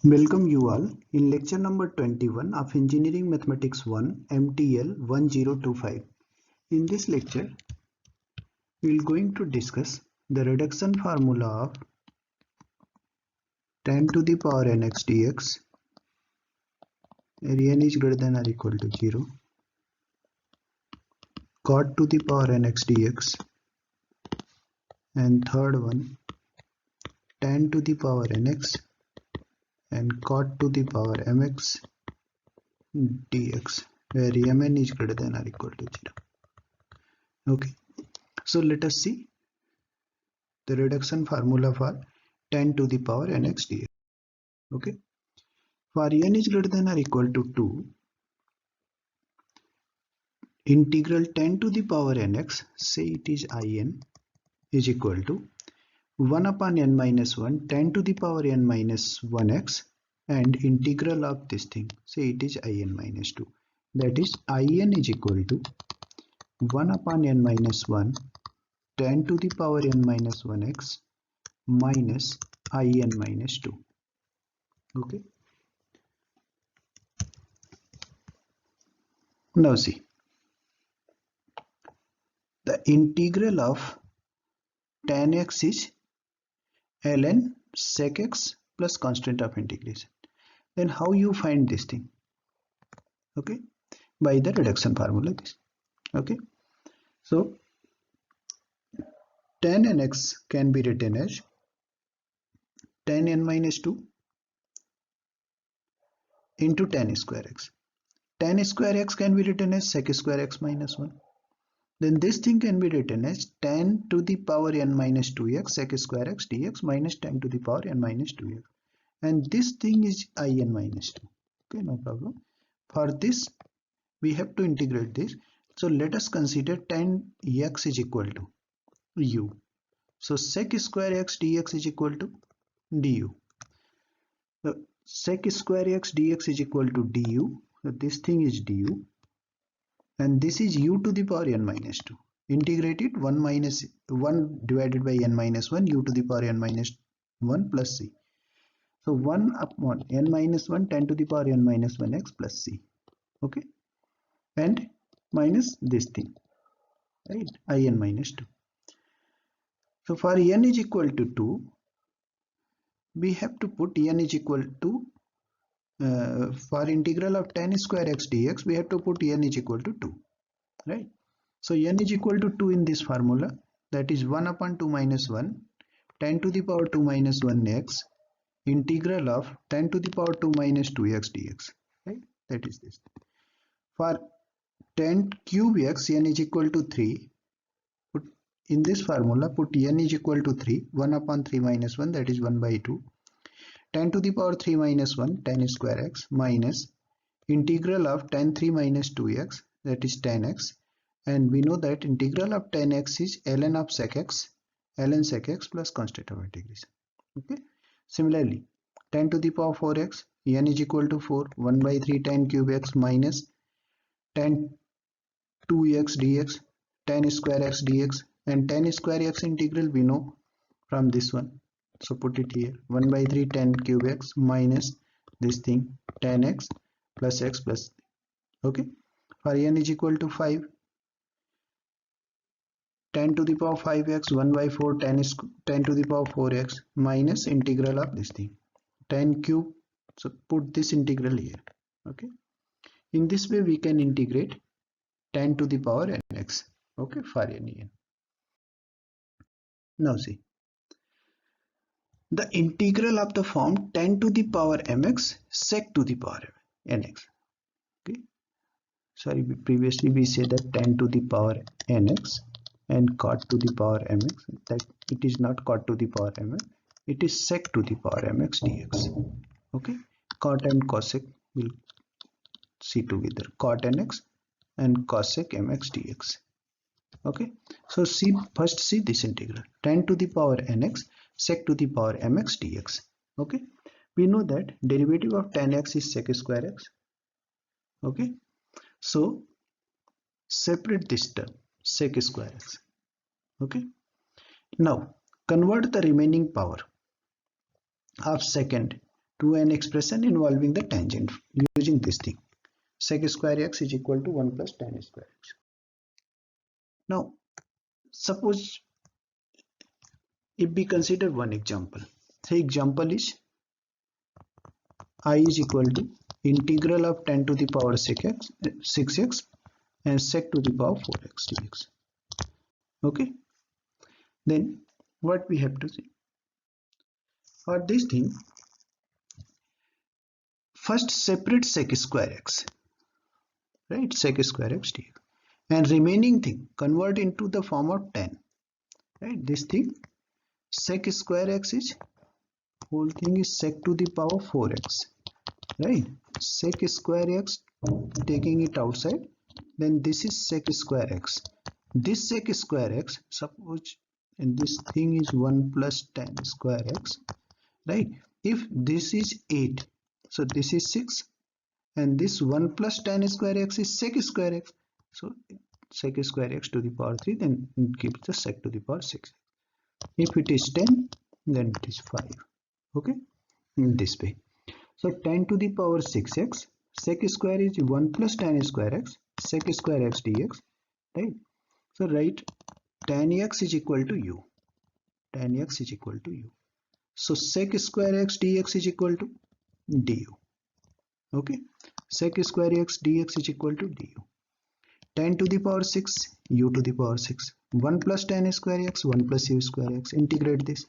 Welcome you all in lecture number 21 of Engineering Mathematics 1 MTL 1025. In this lecture, we are going to discuss the reduction formula of tan to the power nx dx where n is greater than or equal to 0, cot to the power nx dx, and third one tan to the power nx and cot to the power mx dx where mn is greater than or equal to 0. Okay, so let us see the reduction formula for tan to the power nx dx. Okay, for n is greater than or equal to 2, integral tan to the power nx, say it is in, is equal to 1 upon n minus 1 tan to the power n minus 1x, and integral of this thing, say it is in minus 2, that is in is equal to 1 upon n minus 1 tan to the power n minus 1x minus in minus 2. Okay, now see the integral of tan x is ln sec x plus constant of integration. Then how you find this thing? Okay, by the reduction formula this. Okay, so tan nx can be written as tan n minus 2 into tan square x. Tan square x can be written as sec square x minus 1. Then this thing can be written as tan to the power n minus 2x sec square x dx minus tan to the power n minus 2x. And this thing is in minus 2. Okay, no problem. For this, we have to integrate this. So let us consider tan x is equal to u. So sec square x dx is equal to du. So sec square x dx is equal to du. So this thing is du. And this is u to the power n minus 2. Integrate it 1 divided by n minus 1 u to the power n minus 1 plus c. So 1 upon n minus 1 tan to the power n minus 1x plus c. Okay, and minus this thing, right, in minus 2. So for n is equal to 2, we have to put n is equal to for integral of tan square x dx, we have to put n is equal to 2, right? So n is equal to 2 in this formula, that is 1 upon 2 minus 1 tan to the power 2 minus 1x integral of tan to the power 2 minus 2x dx, right? That is this. For tan cube x, n is equal to 3. Put in this formula, put n is equal to 3, 1 upon 3 minus 1, that is 1 by 2. Tan to the power 3 minus 1 tan square x minus integral of tan 3 minus 2x, that is tan x, and we know that integral of tan x is ln of sec x plus constant of integration. Okay, similarly tan to the power 4x, n is equal to 4, 1 by 3 tan cube x minus tan 2x dx, tan square x dx, and tan square x integral we know from this one. So put it here, 1 by 3 tan cube x minus this thing tan x plus x plus. Okay, for n is equal to 5, tan to the power 5x 1 by 4 tan to the power 4x minus integral of this thing tan cube. So put this integral here. Okay, in this way we can integrate tan to the power nx. Okay, for n. Now see the integral of the form tan to the power mx sec to the power nx. Okay, sorry, previously we said that tan to the power nx and cot to the power mx, that it is not cot to the power mx, it is sec to the power mx dx. Okay, cot and cosec will see together, cot nx and cosec mx dx. Okay, so see, first see this integral tan to the power nx sec to the power mx dx. Okay, we know that derivative of tan x is sec square x. Okay, so separate this term sec square x. Okay, now convert the remaining power of second to an expression involving the tangent using this thing. Sec square x is equal to 1 plus tan square x. Now, suppose if we consider one example, the example is I is equal to integral of tan to the power 6x and sec to the power 4x dx. Okay, then what we have to see for this thing, first separate sec square x, right, sec square x dx, and remaining thing convert into the form of tan, right. This thing sec square x is whole thing is sec to the power 4x, right. Sec square x, taking it outside, then this is sec square x. This sec square x, suppose, and this thing is 1 plus tan square x, right. If this is 8, so this is 6, and this 1 plus tan square x is sec square x, so sec square x to the power 3, then it gives the sec to the power 6. If it is 10, then it is 5. Okay, in this way. So tan to the power 6x, sec square is 1 plus tan square x, sec square x dx, right. So write tan x is equal to u. Tan x is equal to u. So sec square x dx is equal to du. Okay, sec square x dx is equal to du. Tan to the power 6, u to the power 6. 1 plus tan square x, 1 plus u square x. Integrate this.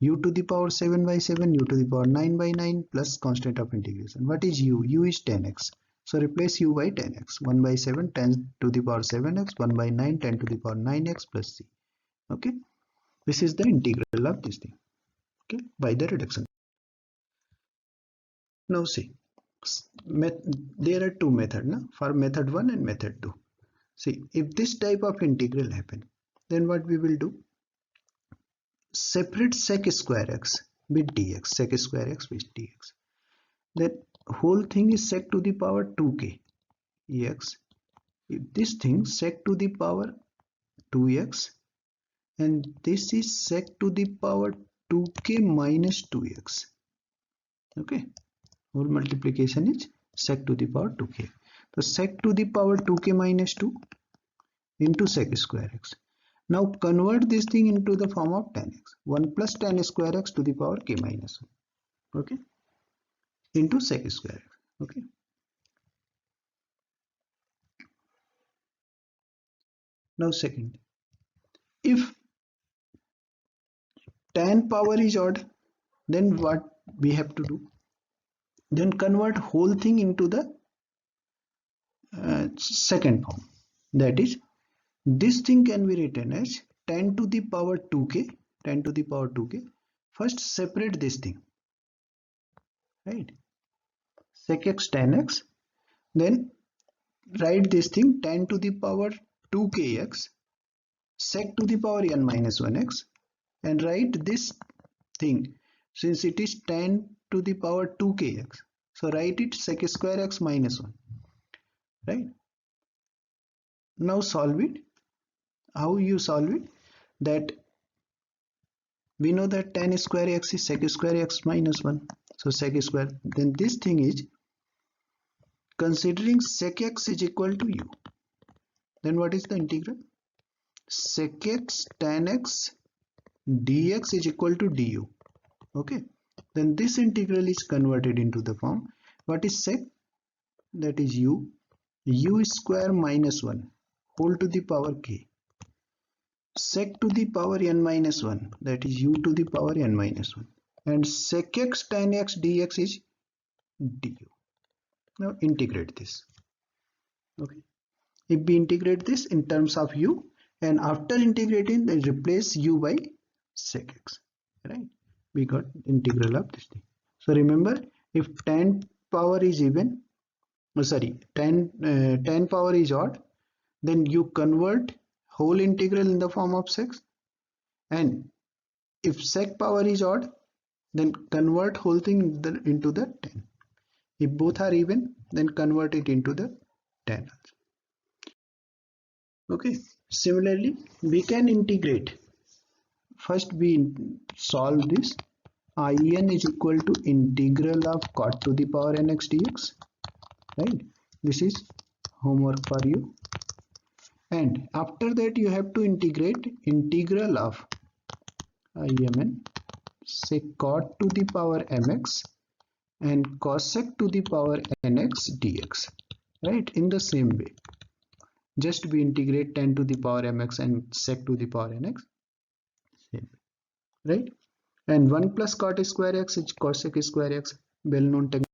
U to the power 7 by 7, u to the power 9 by 9 plus constant of integration. What is u? U is 10x. So replace u by 10x. 1 by 7, 10 to the power 7x. 1 by 9, 10 to the power 9x plus c. Okay. This is the integral of this thing. Okay. By the reduction. Now see. There are two methods, na? For method 1 and method 2. See, if this type of integral happen, then what we will do? Separate sec square x with dx, sec square x with dx. That whole thing is sec to the power 2k ex. If this thing sec to the power 2x, and this is sec to the power 2k minus 2x. Okay, whole multiplication is sec to the power 2k. So sec to the power 2k minus 2 into sec square x. Now convert this thing into the form of tan x. 1 plus tan square x to the power k minus 1. Okay, into sec square x. Okay. Now second, if tan power is odd, then what we have to do? Then convert whole thing into the second form. That is, this thing can be written as tan to the power 2k, tan to the power 2k. First separate this thing, right? Sec x tan x. Then write this thing tan to the power 2kx, sec to the power n minus 1x, and write this thing, since it is tan to the power 2kx, so write it sec square x minus 1, right? Now solve it. How you solve it? That we know that tan square x is sec square x minus 1, so sec square, then this thing is considering sec x is equal to u, then what is the integral? Sec x tan x dx is equal to du. Okay, then this integral is converted into the form, what is sec? That is u square minus 1 whole to the power k, sec to the power n minus 1, that is u to the power n minus 1, and sec x tan x dx is du. Now integrate this. Okay, if we integrate this in terms of u, and after integrating, then replace u by sec x, right? We got integral of this thing. So remember, if tan power is even, tan power is odd, then you convert whole integral in the form of sec, and if sec power is odd, then convert whole thing into the tan. If both are even, then convert it into the tan. Okay, similarly we can integrate. First we solve this. in is equal to integral of cot to the power nx dx, right? This is homework for you. And after that you have to integrate integral of imn sec cot to the power mx and cosec to the power nx dx, right? In the same way, just we integrate tan to the power mx and sec to the power nx, same way, right? And 1 plus cot square x is cosec square x, well known technique.